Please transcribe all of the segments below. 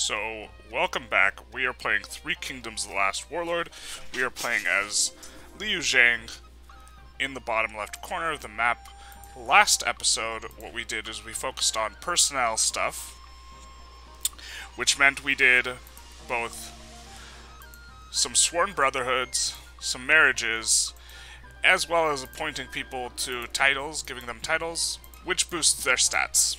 So, welcome back. We are playing Three Kingdoms: The Last Warlord. We are playing as Liu Zhang in the bottom left corner of the map. Last episode, what we did is we focused on personnel stuff, which meant we did both some sworn brotherhoods, some marriages, as well as appointing people to titles, giving them titles, which boosts their stats.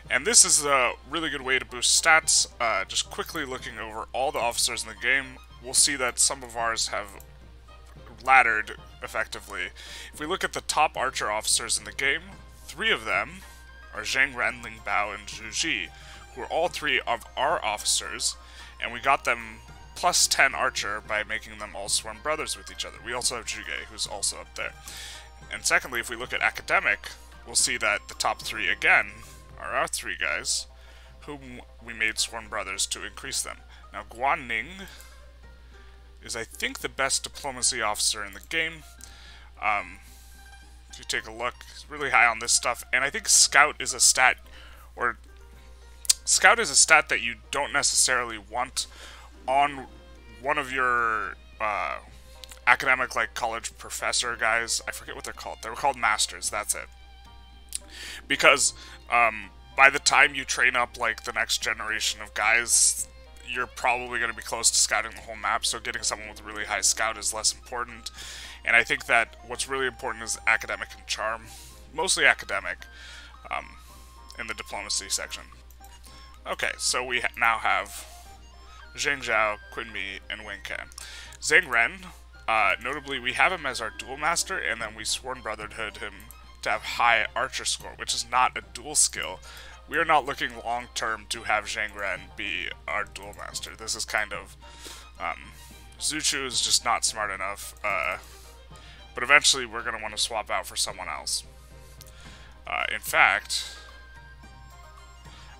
And this is a really good way to boost stats. Just quickly looking over all the officers in the game, we'll see that some of ours have laddered effectively. If we look at the top archer officers in the game, 3 of them are Zhang Ren, Ling Bao, and Zhuge, who are all 3 of our officers, and we got them plus 10 archer by making them all sworn brothers with each other. We also have Zhuge, who's also up there. And secondly, if we look at academic, we'll see that the top 3 again are our 3 guys, whom we made sworn brothers to increase them. Now, Guanning is, I think, the best diplomacy officer in the game. If you take a look, he's really high on this stuff, and I think Scout is a stat, that you don't necessarily want on one of your academic, like, college professor guys. I forget what they're called. They were called masters, that's it. Because by the time you train up like the next generation of guys, you're probably going to be close to scouting the whole map, so getting someone with really high scout is less important. And I think that what's really important is academic and charm, mostly academic, in the diplomacy section. Okay, so we now have Zheng Zhao, Qin Mi, and Wen Kan. Zhang Ren, notably, we have him as our duel master, and then we sworn brotherhood him to have high archer score, which is not a dual skill. We are not looking long term to have Zhang Ren be our duel master. This is kind of Zhuge is just not smart enough, but eventually we're going to want to swap out for someone else. In fact,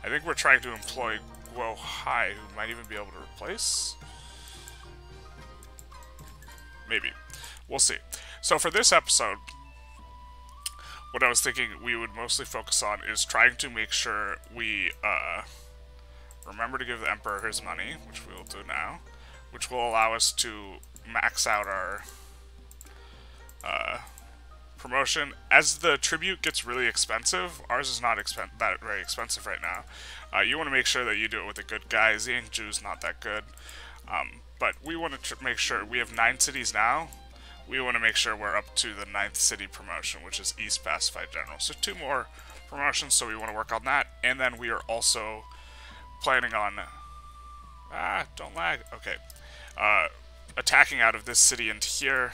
I think we're trying to employ Guo Hai, who might even be able to replace. Maybe. We'll see. So for this episode, what I was thinking we would mostly focus on is trying to make sure we remember to give the Emperor his money, which we will do now, which will allow us to max out our promotion. As the tribute gets really expensive, ours is not that very expensive right now. You want to make sure that you do it with a good guy. Jiangju's not that good, but we want to make sure we have 9 cities now. We want to make sure we're up to the 9th city promotion, which is East Pacified General. So 2 more promotions, so we want to work on that. And then we are also planning on... don't lag. Okay. Attacking out of this city into here,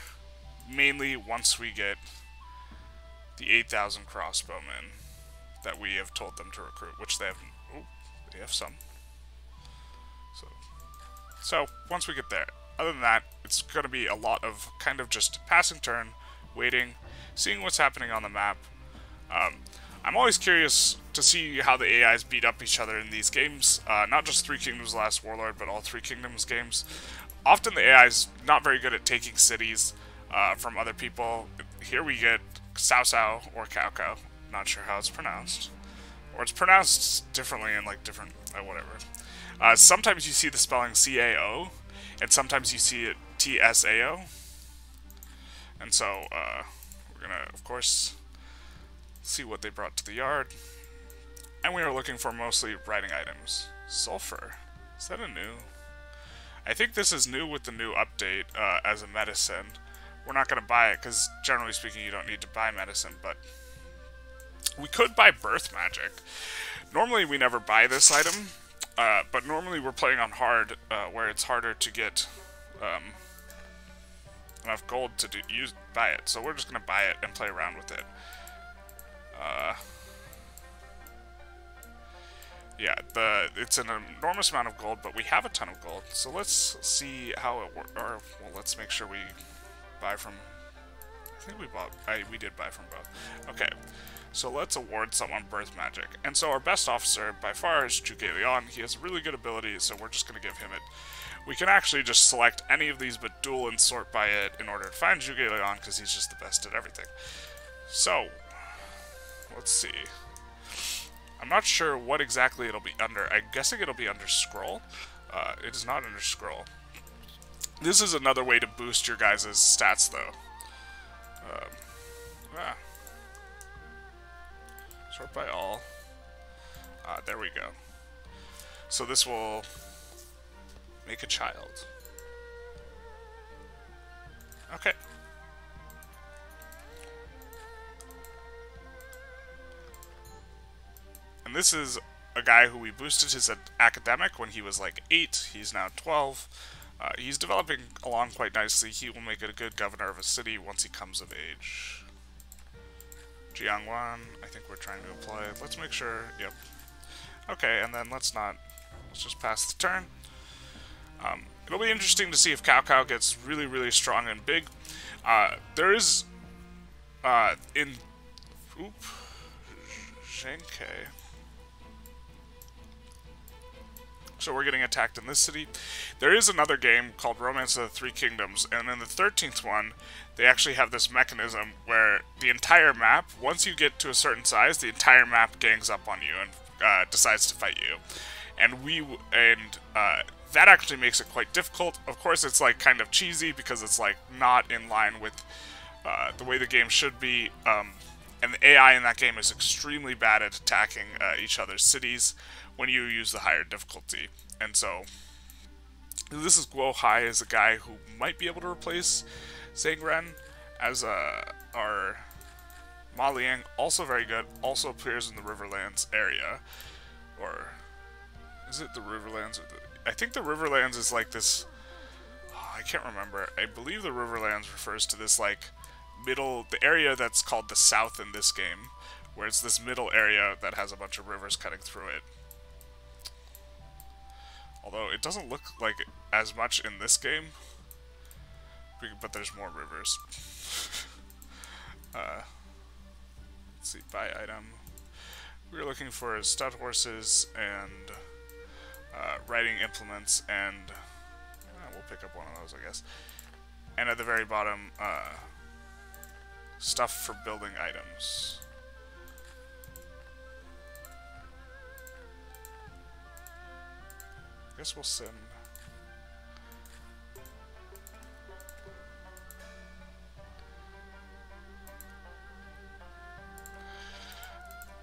mainly once we get the 8,000 crossbowmen that we have told them to recruit, which they have... Oh, they have some. So once we get there. Other than that, it's going to be a lot of kind of just passing turn, waiting, seeing what's happening on the map. I'm always curious to see how the AIs beat up each other in these games. Not just Three Kingdoms: The Last Warlord, but all Three Kingdoms games. Often the AI is not very good at taking cities from other people. Here we get Cao Cao or Cao Cao. Not sure how it's pronounced. Or it's pronounced differently in like different... whatever. Sometimes you see the spelling CAO. And sometimes you see it TSAO. And so, we're gonna, of course, see what they brought to the yard. And we are looking for mostly writing items. Sulfur. Is that a new? I think this is new with the new update as a medicine. We're not gonna buy it, because generally speaking you don't need to buy medicine, but we could buy birth magic. Normally we never buy this item. But normally we're playing on hard, where it's harder to get enough gold to buy it. So we're just going to buy it and play around with it. Yeah, it's an enormous amount of gold, but we have a ton of gold. So let's see how it works. Well, let's make sure we buy from... I think we did buy from both. Okay. So let's award someone birth magic. And so our best officer by far is Zhuge Liang. He has really good ability, so we're just going to give him it. We can actually just select any of these but duel and sort by it in order to find Zhuge Liang, because he's just the best at everything. So, let's see. I'm not sure what exactly it'll be under. I'm guessing it'll be under scroll. It is not under scroll. This is another way to boost your guys' stats, though. Ah. Sort by all. There we go. So this will make a child. Okay. And this is a guy who we boosted his academic when he was like 8. He's now 12. He's developing along quite nicely. He will make it a good governor of a city once he comes of age. Jiangwan, I think we're trying to apply. Let's make sure, yep. Okay, and then let's just pass the turn. It'll be interesting to see if Cao Cao gets really, really strong and big. There is, in, Zhenke. So we're getting attacked in this city. There is another game called Romance of the Three Kingdoms, and in the 13th one, they actually have this mechanism where the entire map, once you get to a certain size, the entire map gangs up on you and decides to fight you. And that actually makes it quite difficult. Of course, it's like kind of cheesy because it's like not in line with the way the game should be. And the AI in that game is extremely bad at attacking each other's cities when you use the higher difficulty. And so, this is Guo Hai, is a guy who might be able to replace Zhang Ren as our Ma Liang, also very good, also appears in the Riverlands area. Or, is it the Riverlands? Or I think the Riverlands is like this, I can't remember. I believe the Riverlands refers to this like middle, the area that's called the South in this game, where it's this middle area that has a bunch of rivers cutting through it. Although it doesn't look like as much in this game, but there's more rivers. Let's see, buy item. We're looking for stud horses and riding implements, and we'll pick up one of those, I guess. And at the very bottom, stuff for building items. I guess we'll send.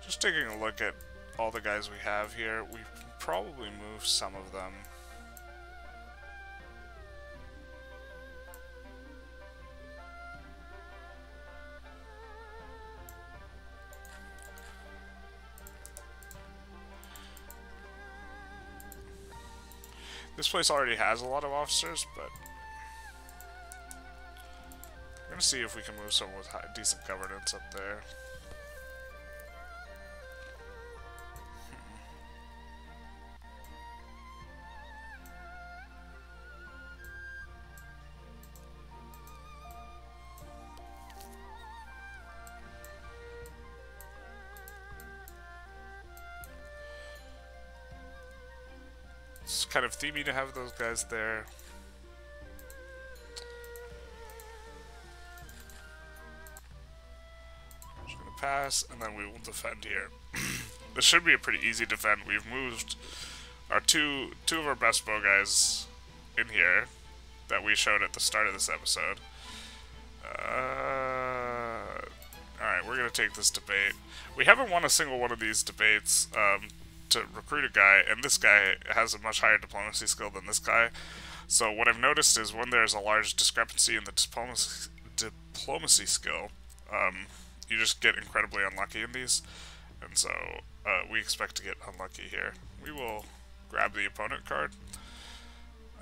Just taking a look at all the guys we have here, we can probably move some of them. This place already has a lot of officers, but we're gonna see if we can move someone with decent governance up there. It's kind of themey to have those guys there. Just gonna pass, and then we will defend here. This should be a pretty easy defend. We've moved our two of our best bow guys in here that we showed at the start of this episode. Alright, we're gonna take this debate. We haven't won a single one of these debates to recruit a guy, and this guy has a much higher diplomacy skill than this guy. So what I've noticed is when there's a large discrepancy in the diplomacy skill, you just get incredibly unlucky in these. And so we expect to get unlucky here. We will grab the opponent card.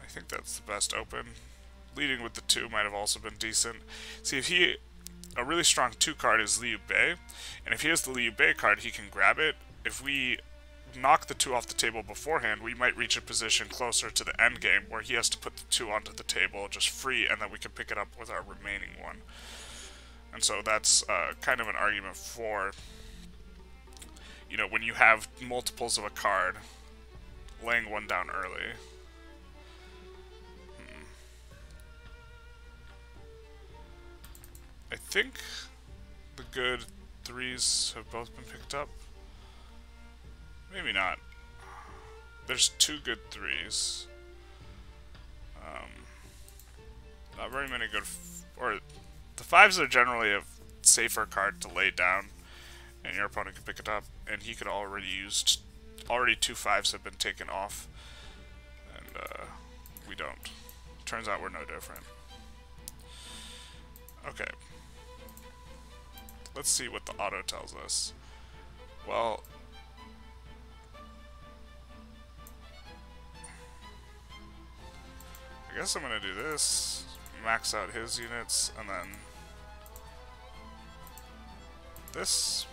I think that's the best open. Leading with the 2 might have also been decent. See, if a really strong 2 card is Liu Bei, and if he has the Liu Bei card, he can grab it. If we knock the 2 off the table beforehand, we might reach a position closer to the end game where he has to put the 2 onto the table just free, and then we can pick it up with our remaining 1. And so that's kind of an argument for, you know, when you have multiples of a card, laying 1 down early. I think the good 3s have both been picked up. Maybe not. There's 2 good 3s. Not very many good... or the 5s are generally a safer card to lay down, and your opponent can pick it up, and he could already used... already 2 5s have been taken off, and we don't. Turns out we're no different. Okay. Let's see what the auto tells us. Well... I guess I'm gonna do this, max out his units, and then this.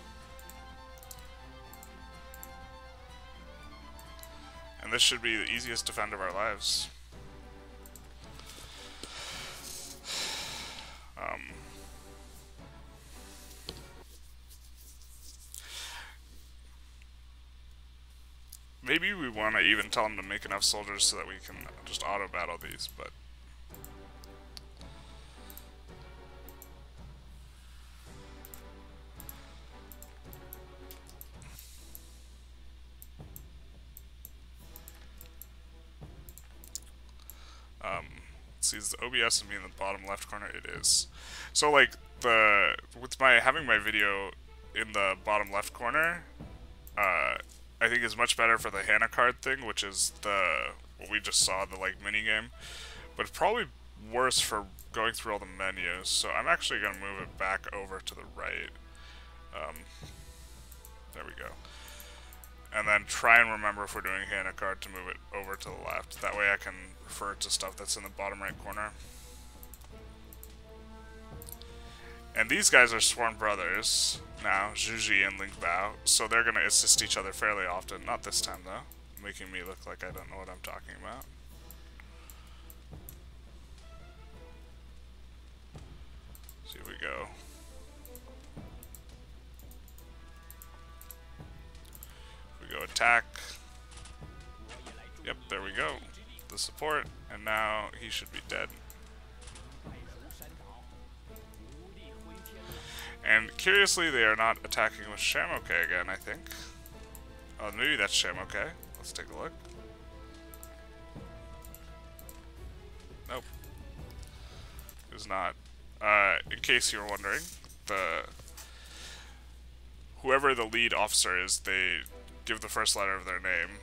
And this should be the easiest defend of our lives. Maybe we want to even tell him to make enough soldiers so that we can just auto-battle these, but... let's see, is the OBS and me in the bottom left corner? It is. So, like, with having my video in the bottom left corner, I think is much better for the Hannah card thing, which is what we just saw, the like mini game. But it's probably worse for going through all the menus. So I'm actually gonna move it back over to the right. There we go. And then try and remember if we're doing Hannah card to move it over to the left. That way I can refer to stuff that's in the bottom right corner. And these guys are sworn brothers now, Zhuge and Ling Bao, so they're going to assist each other fairly often. Not this time, though, making me look like I don't know what I'm talking about. So here we go. We go attack. Yep, there we go. The support, and now he should be dead. And curiously, they are not attacking with Shamoke again, I think. Oh, maybe that's Shamoke. Let's take a look. Nope. It's not. In case you were wondering, whoever the lead officer is, they give the first letter of their name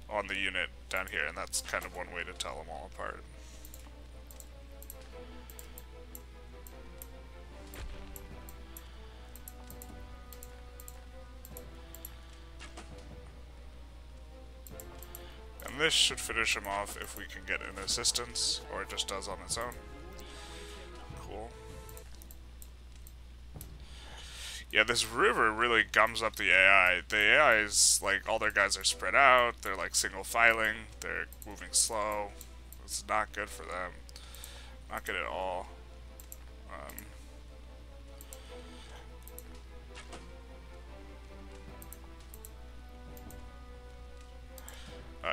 on the unit down here, and that's kind of one way to tell them all apart. And this should finish him off if we can get an assistance, or it just does on its own. Cool. Yeah, this river really gums up the AI. The AI is, like, all their guys are spread out, they're, like, single filing, they're moving slow. It's not good for them. Not good at all.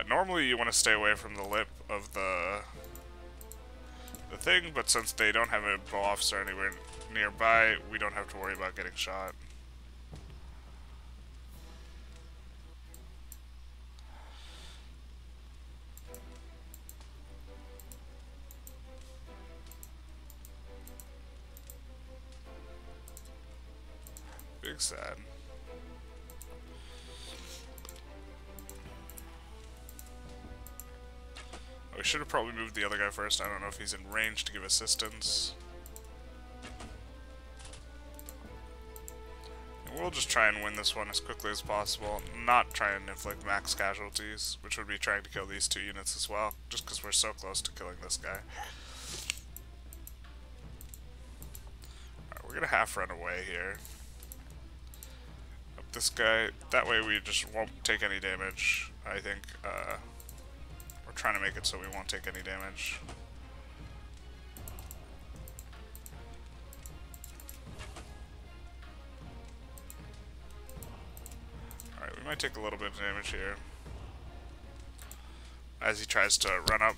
Normally you want to stay away from the lip of the thing, but since they don't have a bow officer anywhere nearby, we don't have to worry about getting shot. Big sad. We should have probably moved the other guy first. I don't know if he's in range to give assistance. And we'll just try and win this one as quickly as possible. Not try and inflict max casualties, which would be trying to kill these two units as well, just because we're so close to killing this guy. Alright, we're gonna half run away here. Up this guy. That way we just won't take any damage, I think. Trying to make it so we won't take any damage. Alright, we might take a little bit of damage here as he tries to run up.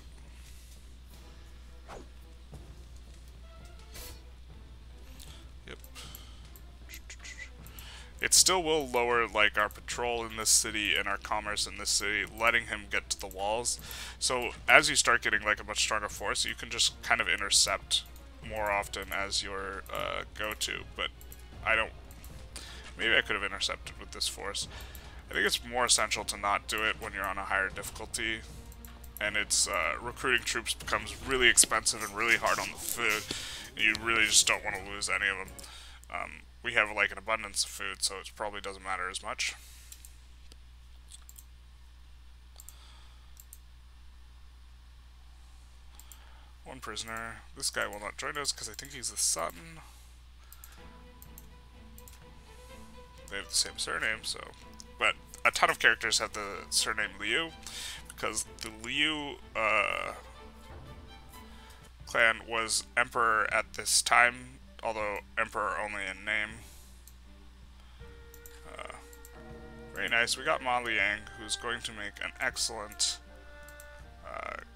Yep. It's still will lower like our patrol in this city and our commerce in this city, letting him get to the walls. So as you start getting like a much stronger force, you can just kind of intercept more often as your go-to. But I don't. Maybe I could have intercepted with this force. I think it's more essential to not do it when you're on a higher difficulty, and it's recruiting troops becomes really expensive and really hard on the food. You really just don't want to lose any of them. We have like an abundance of food, so it probably doesn't matter as much. One prisoner. This guy will not join us because I think he's the son. They have the same surname, so. But a ton of characters have the surname Liu, because the Liu clan was emperor at this time, although emperor only in name. Very nice. We got Ma Liang, who's going to make an excellent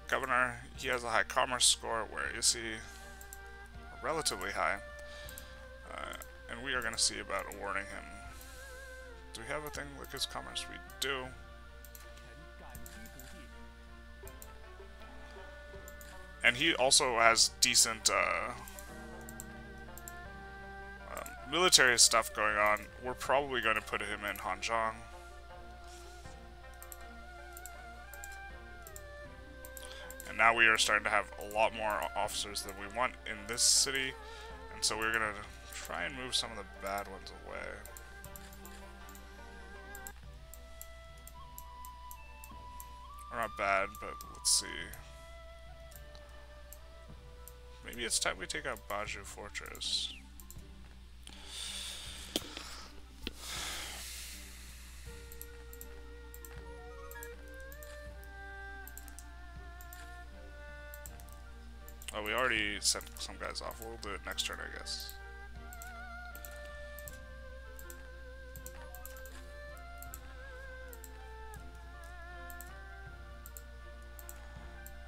governor. He has a high commerce score. Where is he? Relatively high. And we are going to see about awarding him. Do we have a thing like his commerce? We do. And he also has decent military stuff going on. We're probably going to put him in Hanzhong. And now we are starting to have a lot more officers than we want in this city. And so we're going to try and move some of the bad ones away. Or not bad, but let's see. Maybe it's time we take out Baju Fortress. Oh, we already sent some guys off. We'll do it next turn, I guess.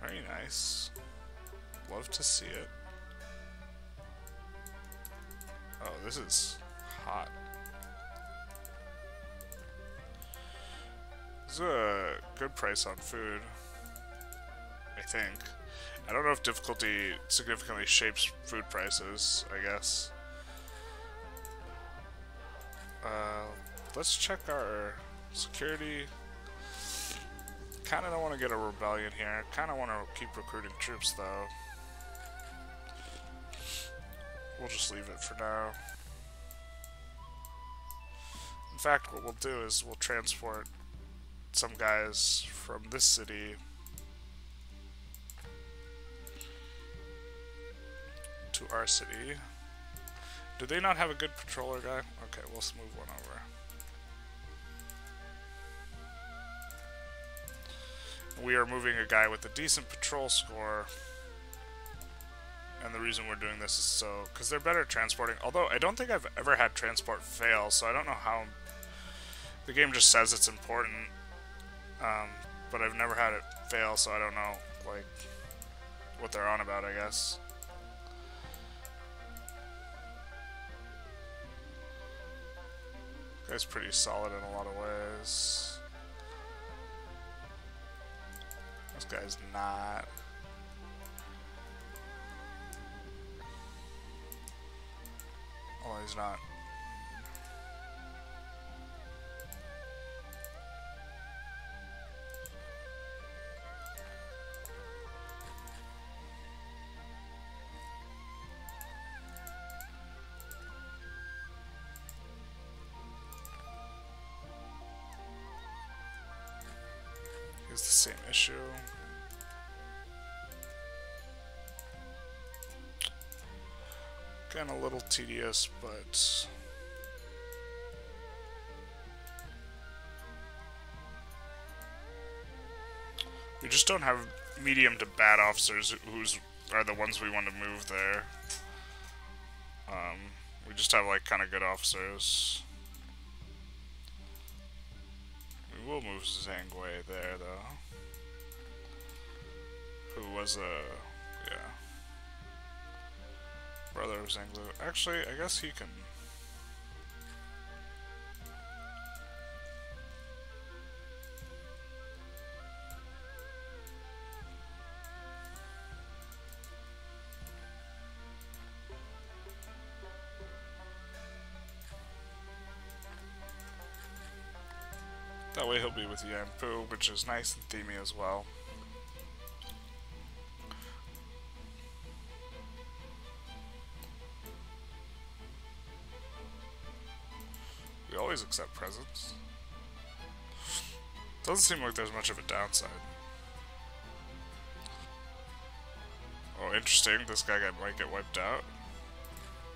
Very nice. Love to see it. Oh, this is hot. This is a good price on food, I think. I don't know if difficulty significantly shapes food prices, I guess. Let's check our security. Kinda don't want to get a rebellion here. Kinda want to keep recruiting troops, though. We'll just leave it for now. In fact, what we'll do is we'll transport some guys from this city to our city. Do they not have a good patroller guy? Okay, we'll move one over. We are moving a guy with a decent patrol score. And the reason we're doing this is so, because they're better at transporting. Although, I don't think I've ever had transport fail, so I don't know how. The game just says it's important. But I've never had it fail, so I don't know, like, what they're on about, I guess. Guy's pretty solid in a lot of ways. This guy's not. Oh, he's not. It's the same issue. Kind of a little tedious, but we just don't have medium to bad officers who's are the ones we want to move there. We just have like kind of good officers. We will move Zhangwei there though, who was a brother of Zhanglu. Actually, I guess he can. That way he'll be with Yan Pu, which is nice and themey as well. We always accept presents. Doesn't seem like there's much of a downside. Oh, interesting. This guy might get wiped out.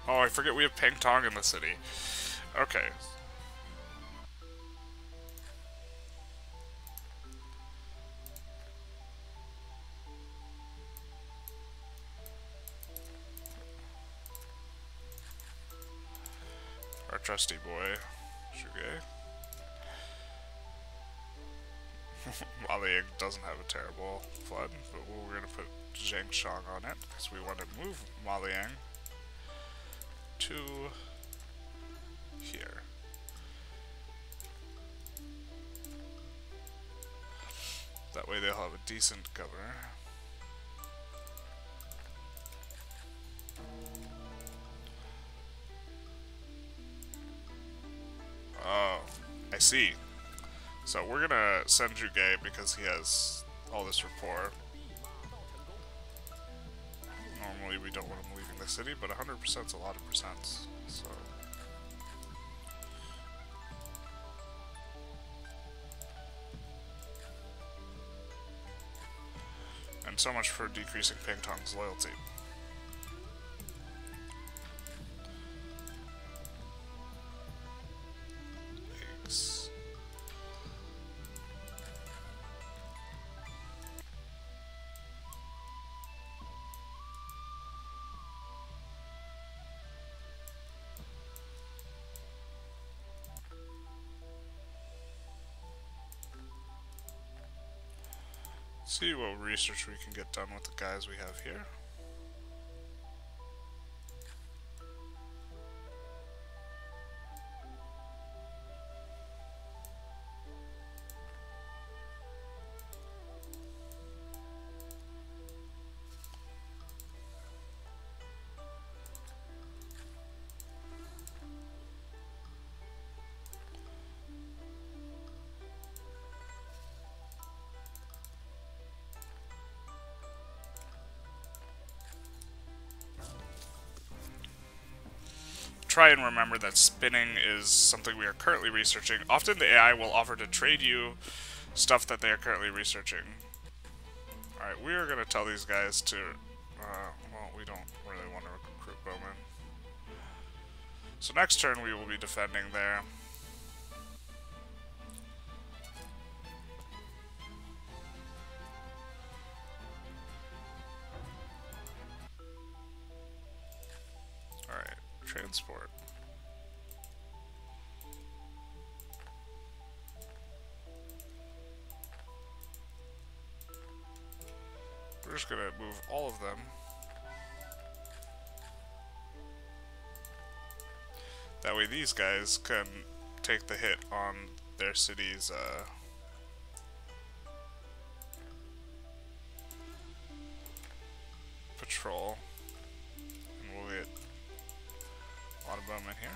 Oh, I forget we have Peng Tong in the city. Okay. Our trusty boy, Zhuge. Liang doesn't have a terrible flood, but we're going to put Zhang Shang on it because we want to move Liang to here. That way they'll have a decent governor. Oh, I see. So we're gonna send Zhuge because he has all this rapport. Normally we don't want him leaving the city, but 100% is a lot of percents, so... And so much for decreasing Peng Tong's loyalty. See what research we can get done with the guys we have here. Try and remember that spinning is something we are currently researching. Often the AI will offer to trade you stuff that they are currently researching. Alright, we are going to tell these guys to... well, we don't really want to recruit bowmen. So next turn we will be defending there. Alright, transport. We're just gonna move all of them. That way these guys can take the hit on their city's patrol. And we'll get a lot of bowmen here.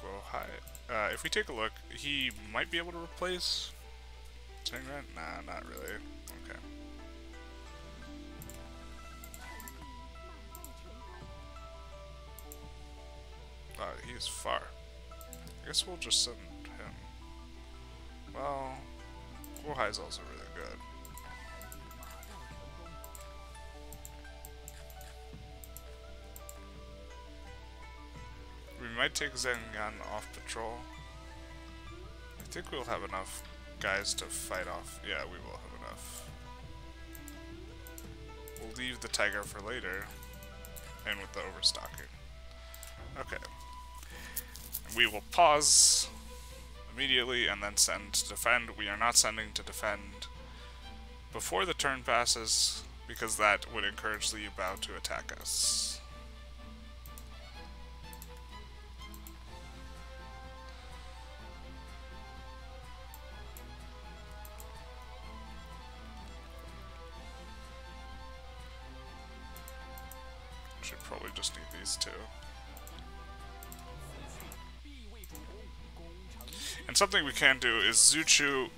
Go high. If we take a look, he might be able to replace Tingren? Nah, not really. Okay. He is far. I guess we'll just send him. Well, Guohai's also really good. We might take Zhang Yan off patrol. I think we'll have enough guys to fight off. Yeah, we will have enough. We'll leave the tiger for later, and with the overstocking. Okay. We will pause immediately and then send to defend. We are not sending to defend before the turn passes, because that would encourage Liu Bao to attack us. Should probably just need these two. And something we can do is Zuchu,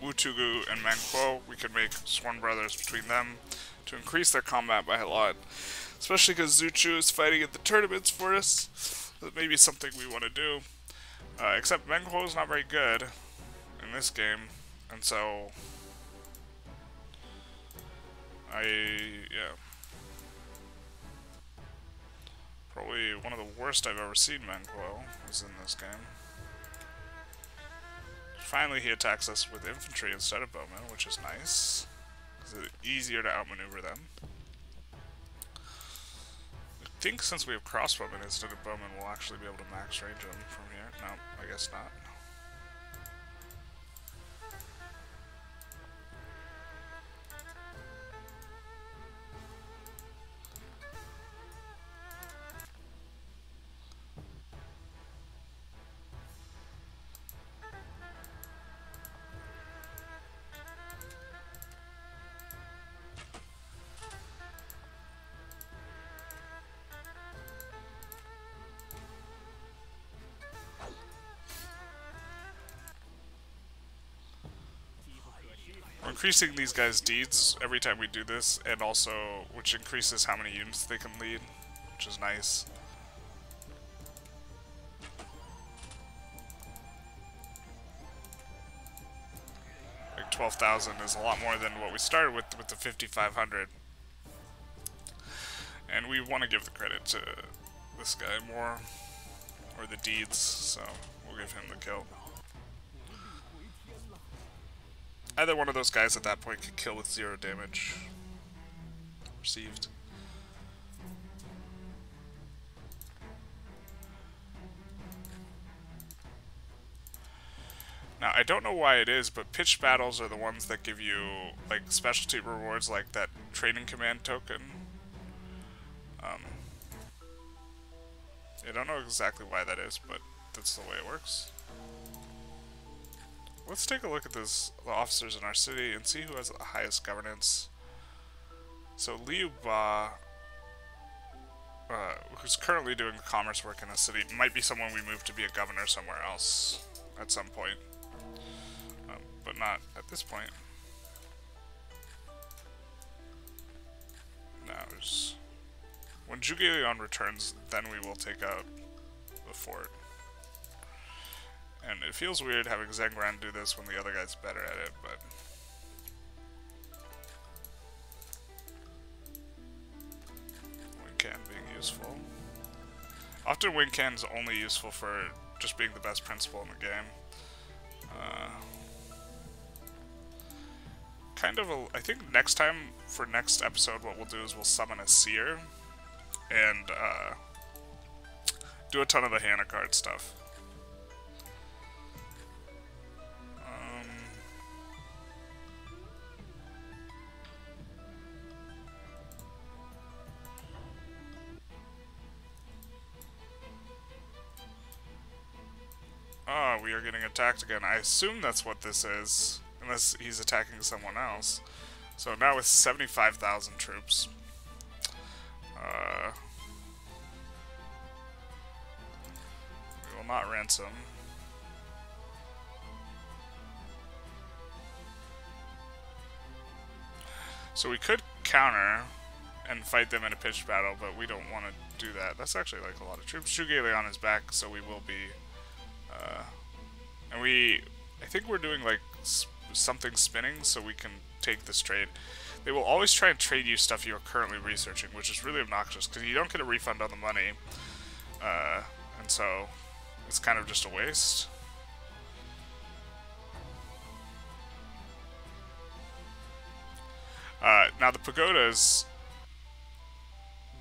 Wutugu, and Manquo. We could make sworn brothers between them to increase their combat by a lot. Especially because Zuchu is fighting at the tournaments for us. That may be something we want to do. Except Manquo is not very good in this game. And so... yeah. Probably one of the worst I've ever seen Manquo is in this game. Finally he attacks us with infantry instead of bowmen, which is nice. Because it's easier to outmaneuver them. I think since we have crossbowmen instead of bowmen, we'll actually be able to max range them from here. No, I guess not. We're increasing these guys' deeds every time we do this, and also, which increases how many units they can lead, which is nice. Like 12,000 is a lot more than what we started with the 5,500. And we want to give the credit to this guy more, or the deeds, so we'll give him the kill. Either one of those guys at that point could kill with 0 damage received. Now, I don't know why it is, but pitched battles are the ones that give you, like, specialty rewards like that training command token. I don't know exactly why that is, but that's the way it works. Let's take a look at the officers in our city and see who has the highest governance. So Liu Ba, who's currently doing commerce work in the city, might be someone we move to be a governor somewhere else at some point. But not at this point. No, when Zhuge Liang returns, then we will take out the fort. And it feels weird having Zengran do this when the other guy's better at it, but... Wincan being useful. Often Wincan's only useful for just being the best principal in the game. I think next time, for next episode, what we'll do is we'll summon a seer and do a ton of the Hannah card stuff. Oh, we are getting attacked again. I assume that's what this is, unless he's attacking someone else. So now with 75,000 troops. We will not ransom. So we could counter and fight them in a pitched battle, but we don't want to do that. That's actually like a lot of troops. Zhuge Liang is back, so we will be... and I think we're doing like something spinning so we can take this trade. They will always try and trade you stuff you are currently researching, which is really obnoxious because you don't get a refund on the money. And so it's kind of just a waste. Now the pagodas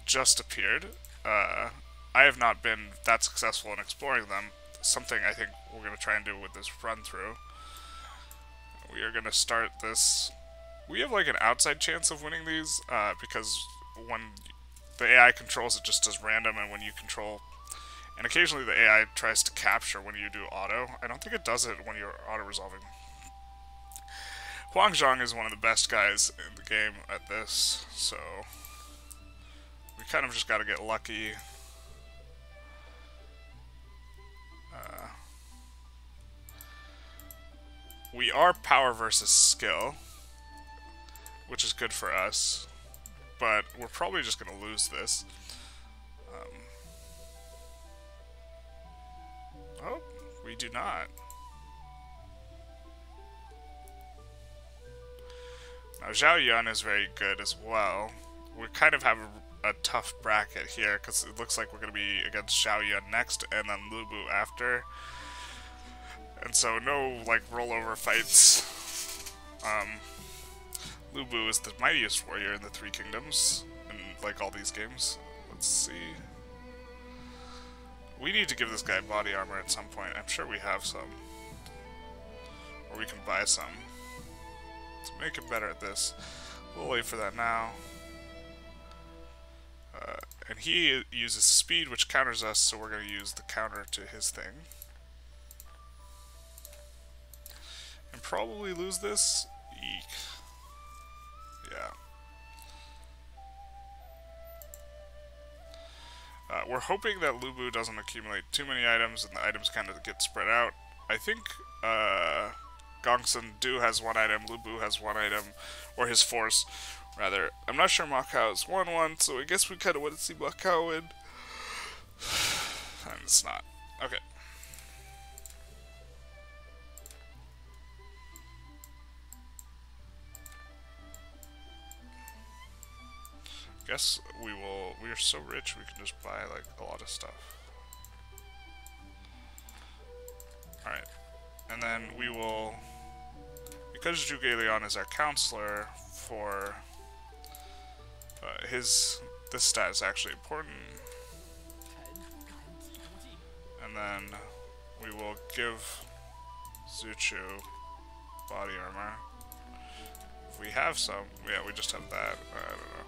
just appeared. I have not been that successful in exploring them. Something I think we're going to try and do with this run through. We are going to start this. We have like an outside chance of winning these because when the AI controls, it just does random, and when you control, and occasionally the AI tries to capture when you do auto. I don't think it does it when you're auto resolving. Huang Zhang is one of the best guys in the game at this, so we kind of just got to get lucky. we are power versus skill, which is good for us, but we're probably just going to lose this. Oh, we do not. Now, Zhao Yun is very good as well. We kind of have a tough bracket here, because it looks like we're going to be against Zhao Yun next, and then Lu Bu after. And so, no, like, rollover fights. Lu Bu is the mightiest warrior in the Three Kingdoms, in, like, all these games. Let's see. We need to give this guy body armor at some point. I'm sure we have some. Or we can buy some. To make him better at this. We'll wait for that now. And he uses speed, which counters us, so we're going to use the counter to his thing. And probably lose this. Eek. Yeah. We're hoping that Lu Bu doesn't accumulate too many items and the items kind of get spread out. I think Gongsun Du has one item, Lu Bu has one item, or his force, rather. I'm not sure Macau is 1-1, so I guess we kind of want to see Macau win. And it's not. Okay. Guess we will. We are so rich we can just buy like a lot of stuff. Alright. And then we will, because Zhuge Liang is our counselor for this stat is actually important. And then we will give Zuchu body armor. If we have some, yeah, we just have that. I don't know.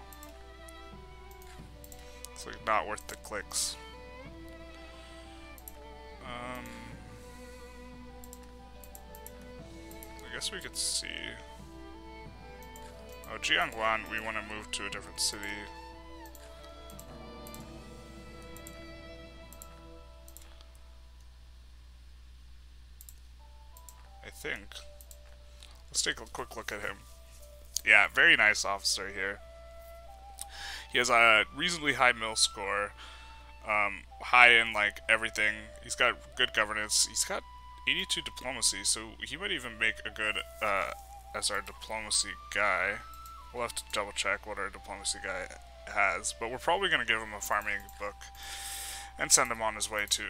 It's like not worth the clicks. I guess we could see. Oh, Jiangwan, we want to move to a different city. I think. Let's take a quick look at him. Yeah, very nice officer here. He has a reasonably high mill score, high in like everything. He's got good governance. He's got 82 diplomacy, so he might even make a good as our diplomacy guy. We'll have to double check what our diplomacy guy has, but we're probably going to give him a farming book and send him on his way to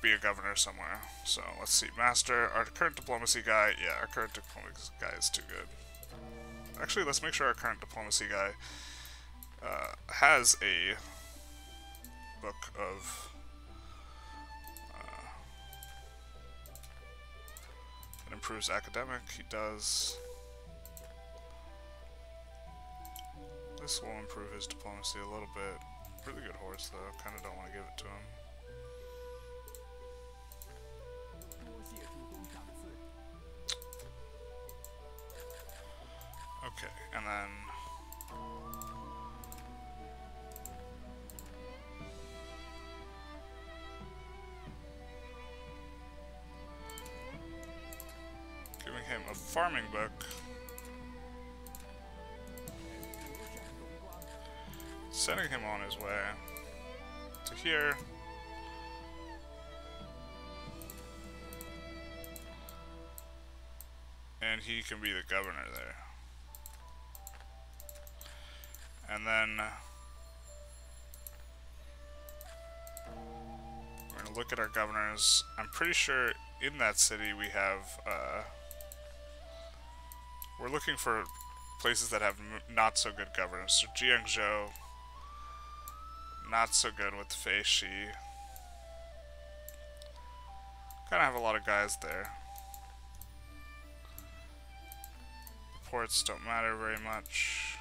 be a governor somewhere. So let's see, master, our current diplomacy guy. Yeah, our current diplomacy guy is too good. Actually, let's make sure our current diplomacy guy has a book of it improves academic. He does. This will improve his diplomacy a little bit. Really good horse though. Kind of don't want to give it to him. Okay, and then giving him a farming book. Sending him on his way to here. And he can be the governor there. And then we're going to look at our governors. I'm pretty sure in that city we have, we're looking for places that have not so good governors. So Jiangzhou, not so good with Fei Shi. Kind of have a lot of guys there. The ports don't matter very much.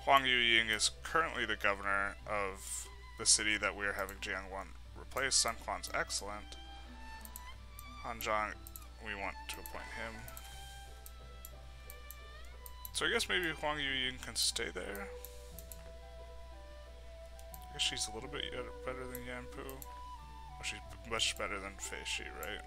Huang Yuying is currently the governor of the city that we are having Jiangwan replace. Sun Quan's excellent. Hanzhong, we want to appoint him. So I guess maybe Huang Yuying can stay there. I guess she's a little bit better than Yanpu. Well, she's much better than Fei Shi, right?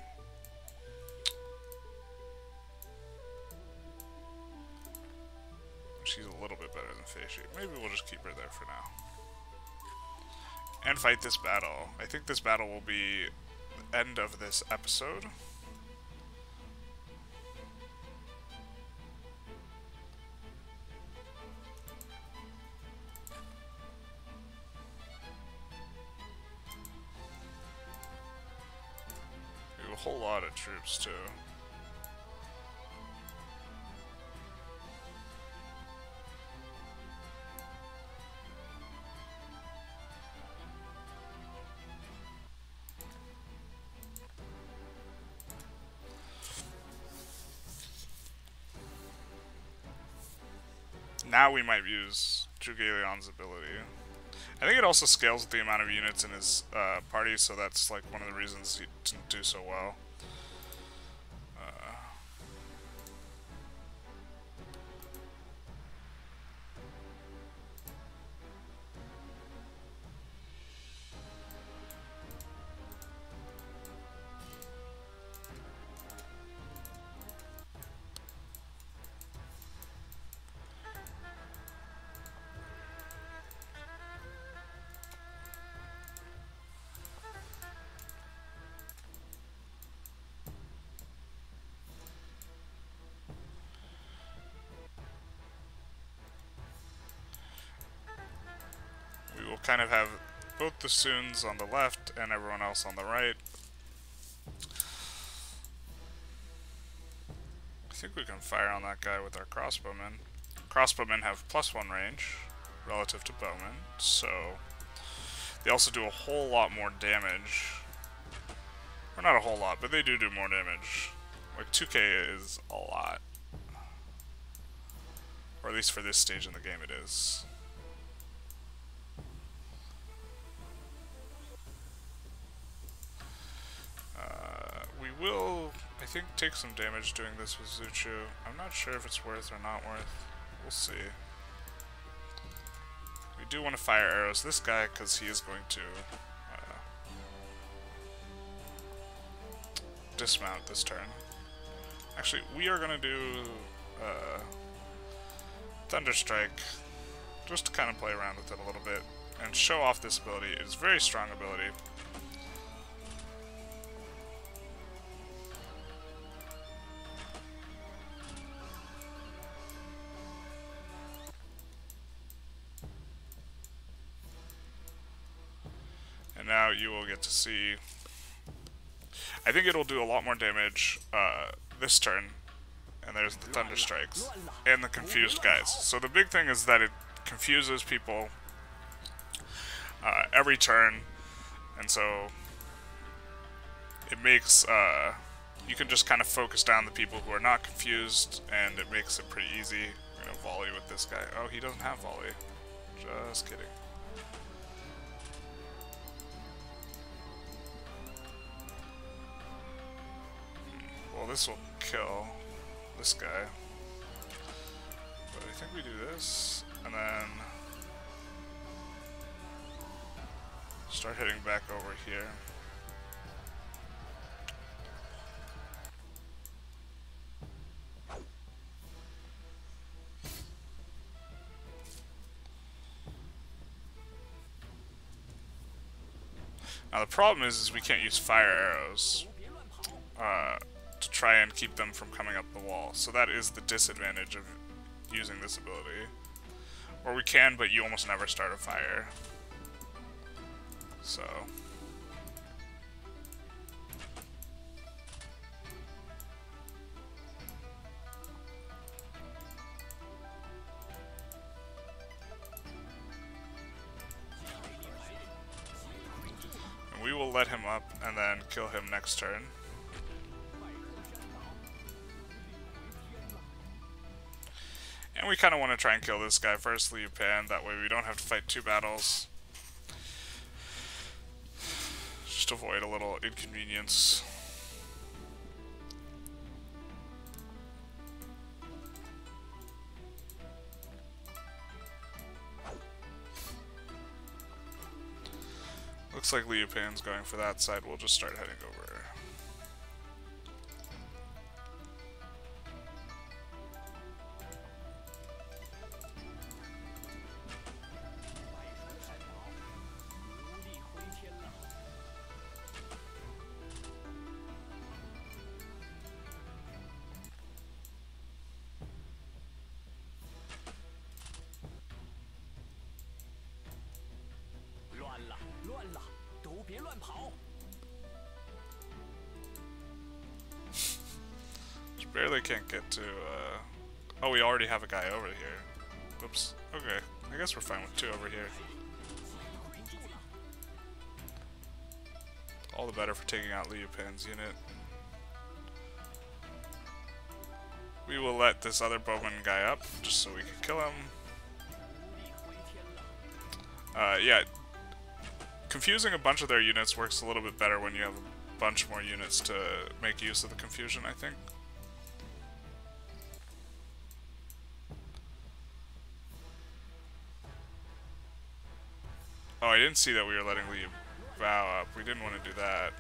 she's a little bit better than Feishi. Maybe we'll just keep her there for now. And fight this battle. I think this battle will be the end of this episode. We have a whole lot of troops too. Now we might use Zhuge Liang's ability. I think it also scales with the amount of units in his party, so that's like one of the reasons he didn't do so well. We will kind of have both the Suns on the left and everyone else on the right. I think we can fire on that guy with our crossbowmen. Crossbowmen have +1 range relative to bowmen, so they also do a whole lot more damage. Or not a whole lot, but they do more damage. Like 2k is a lot. Or at least for this stage in the game it is. We will, I think, take some damage doing this with Zhuge. I'm not sure if it's worth or not worth. We'll see. We do want to fire arrows this guy because he is going to dismount this turn. Actually, we are going to do Thunderstrike just to kind of play around with it a little bit and show off this ability. It's a very strong ability. And now you will get to see, I think it'll do a lot more damage this turn, and there's the Thunder Strikes, and the confused guys. So the big thing is that it confuses people every turn, and so it makes, you can just kind of focus down the people who are not confused, and it makes it pretty easy. We're going to volley with this guy. Oh, he doesn't have volley. Just kidding. Well, this will kill this guy. But I think we do this, and then start hitting back over here. Now the problem is we can't use fire arrows to try and keep them from coming up the wall. So that is the disadvantage of using this ability. Or we can, but you almost never start a fire. So and we will let him up and then kill him next turn. And we kind of want to try and kill this guy first, Liu Pan, that way we don't have to fight 2 battles. Just avoid a little inconvenience. Looks like Liu Pan's going for that side. We'll just start heading over. Just barely can't get to, oh, we already have a guy over here. Whoops. Okay. I guess we're fine with 2 over here. All the better for taking out Liu Pan's unit. We will let this other bowman guy up, just so we can kill him. Yeah. Confusing a bunch of their units works a little bit better when you have a bunch more units to make use of the confusion, I think. Oh, I didn't see that we were letting Liu Bao up. We didn't want to do that.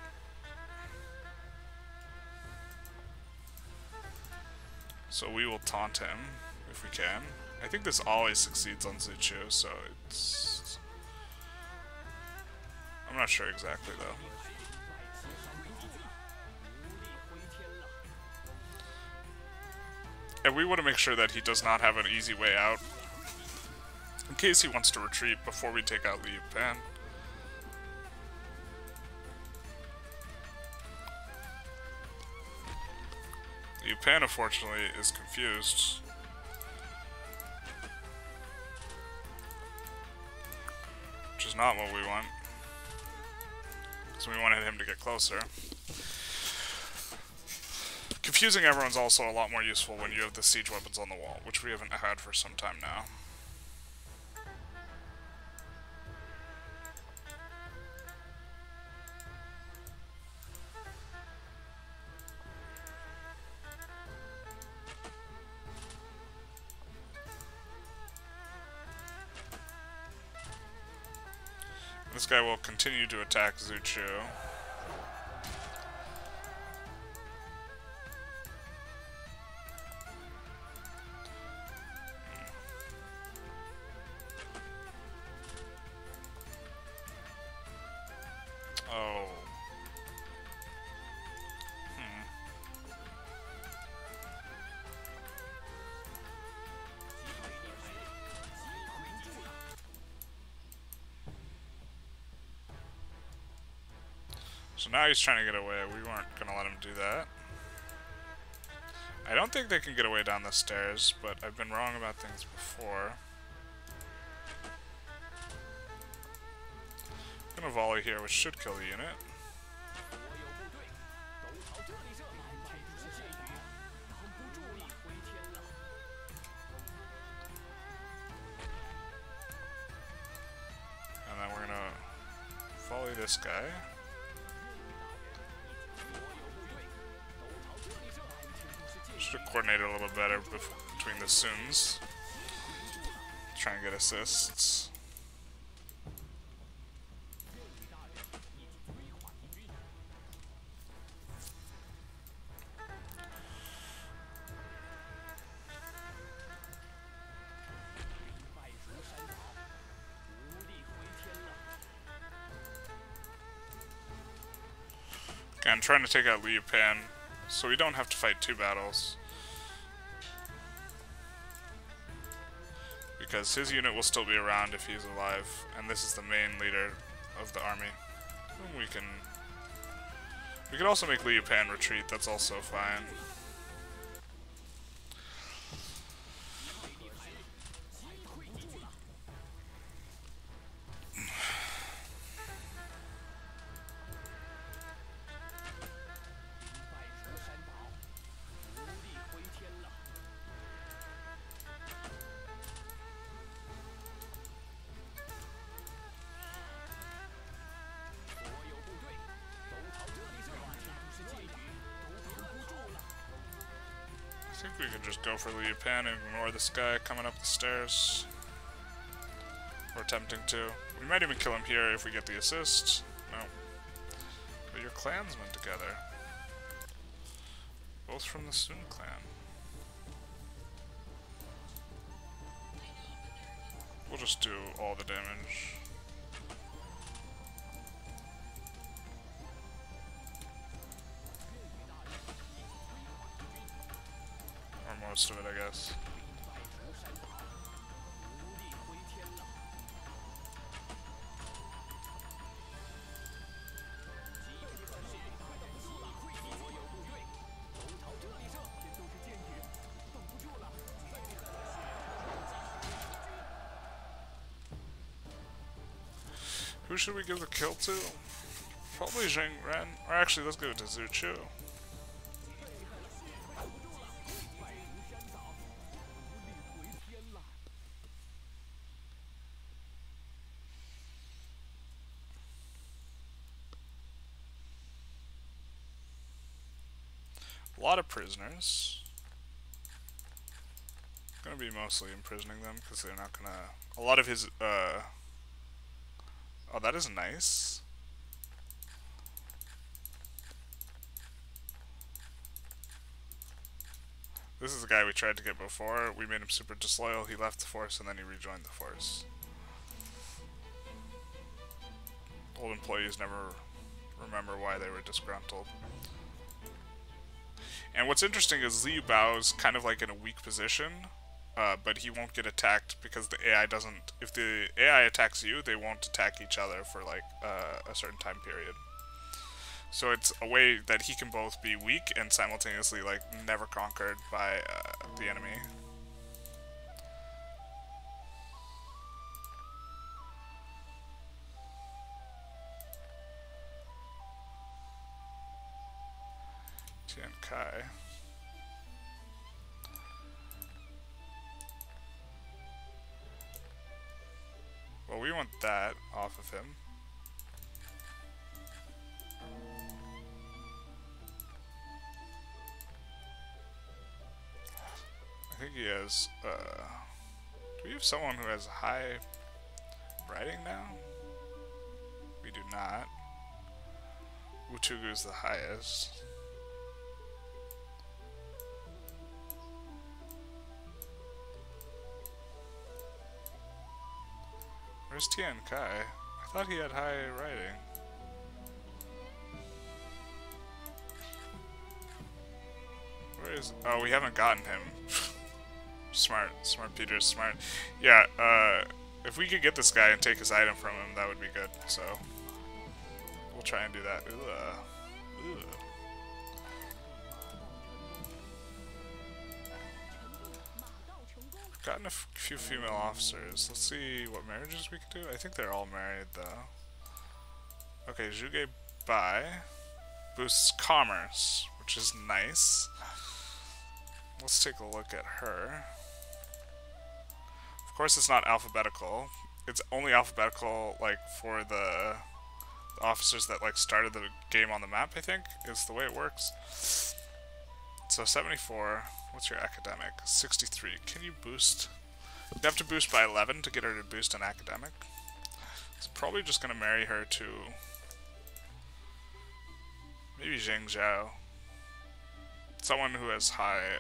So we will taunt him, if we can. I think this always succeeds on Zhuge, so it's... I'm not sure exactly, though. And we want to make sure that he does not have an easy way out, in case he wants to retreat before we take out Liu Pan. Liu Pan, unfortunately, is confused. Which is not what we want. So we wanted him to get closer. Confusing everyone's also a lot more useful when you have the siege weapons on the wall, which we haven't had for some time now. This guy will continue to attack Zhuge. Oh. So now he's trying to get away. We weren't going to let him do that. I don't think they can get away down the stairs, but I've been wrong about things before. I'm going to volley here, which should kill the unit. And then we're going to volley this guy. Should have coordinated a little better between the Suns. Try and get assists. Again, trying to take out Liu Pan, so we don't have to fight 2 battles. Because his unit will still be around if he's alive, and this is the main leader of the army. We could also make Liu Pan retreat, that's also fine. I think we could just go for Liu Pan and ignore this guy coming up the stairs. Or attempting to. We might even kill him here if we get the assist. No. But your clansmen together. Both from the Sun clan. We'll just do all the damage. Most of it, I guess. Who should we give the kill to? Probably Zhang Ren. Or actually, let's give it to Zhuge. A lot of prisoners. Gonna be mostly imprisoning them because they're not gonna. A lot of his. Oh, that is nice. This is the guy we tried to get before. We made him super disloyal. He left the force and then he rejoined the force. Old employees never remember why they were disgruntled. And what's interesting is Liu Bao's kind of like in a weak position, but he won't get attacked because the AI doesn't. If the AI attacks you, they won't attack each other for like a certain time period. So it's a way that he can both be weak and simultaneously like never conquered by the enemy. Tian Kai. Well, we want that off of him. I think he has, do we have someone who has high writing now? We do not. Wutugu is the highest. Where's Tian Kai? I thought he had high writing. Where is... Oh, we haven't gotten him. Smart. Smart Peter's smart. Yeah, if we could get this guy and take his item from him, that would be good, so... We'll try and do that. Ugh. Gotten a few female officers. Let's see what marriages we can do. I think they're all married, though. Okay, Zhuge Bai boosts commerce, which is nice. Let's take a look at her. Of course, it's not alphabetical. It's only alphabetical, like, for the officers that, like, started the game on the map, I think, is the way it works. So, 74... What's your academic? 63. Can you boost? You have to boost by 11 to get her to boost an academic. It's probably just going to marry her to maybe Zhang Zhao. Someone who has high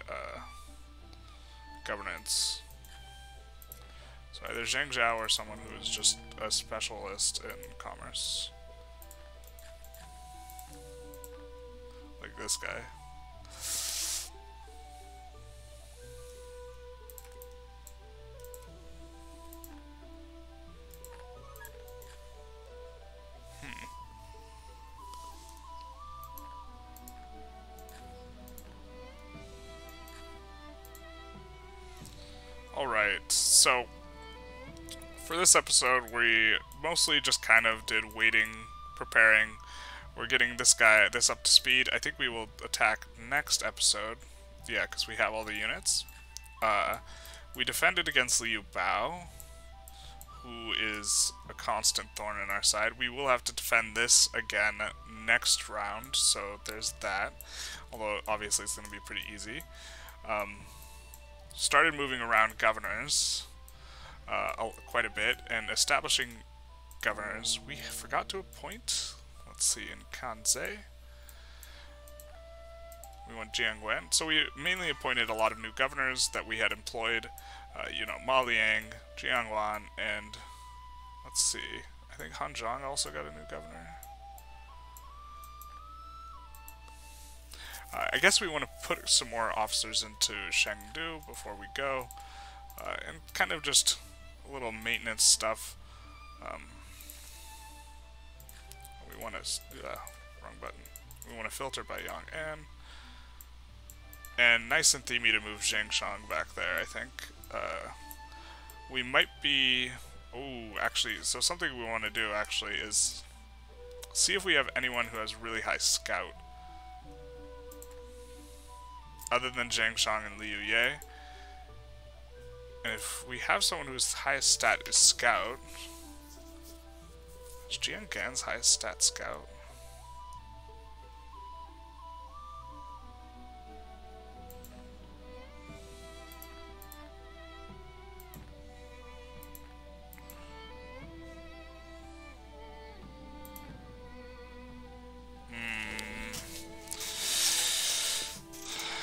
governance. So either Zhang Zhao or someone who is just a specialist in commerce. Like this guy. Alright, so for this episode we mostly just kind of did waiting, preparing. We're getting this up to speed. I think we will attack next episode. Yeah, because we have all the units. We defended against Liu Bao, who is a constant thorn in our side. We will have to defend this again next round, so there's that. Although obviously it's going to be pretty easy. Started moving around governors quite a bit and establishing governors. We forgot to appoint, let's see, in Kanze. We want Jiang Wen. So we mainly appointed a lot of new governors that we had employed. You know, Ma Liang, Jiang Wan, and let's see, I think Han Zhang also got a new governor. I guess we want to put some more officers into Chengdu before we go, and kind of just a little maintenance stuff. We want to, wrong button. We want to filter by Yang and nice and themey to move Zhang Shang back there, I think. We might be Oh, actually, so something we want to do actually is see if we have anyone who has really high scout. Other than Zhang Shang and Liu Ye. And if we have someone whose highest stat is scout, is Jian Gan's highest stat scout?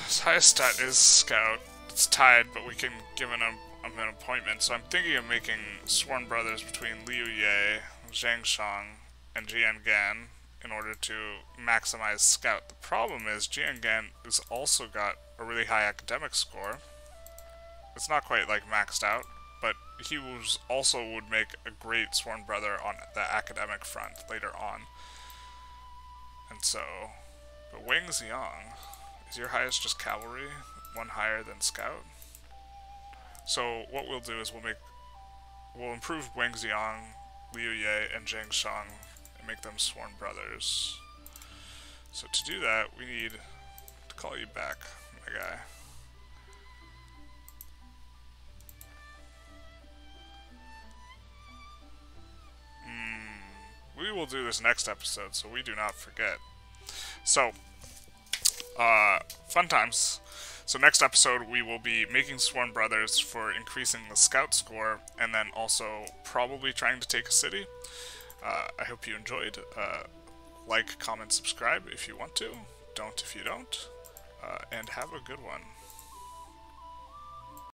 His highest stat is scout. It's tied, but we can give him an appointment. So I'm thinking of making sworn brothers between Liu Ye, Zhang Shang, and Jian Gan in order to maximize scout. The problem is Jian Gan has also got a really high academic score. It's not quite like maxed out, but he was also would make a great sworn brother on the academic front later on. And so, but Wang Xiang, is your highest just cavalry? One higher than scout? So what we'll do is we'll improve Wang Xiang, Liu Ye, and Zhang Shang and make them sworn brothers. So to do that, we need to call you back, my guy. We will do this next episode, so we do not forget. So, fun times. So next episode, we will be making sworn brothers for increasing the scout score, and then also probably trying to take a city. I hope you enjoyed. Like, comment, subscribe if you want to. Don't if you don't. And have a good one.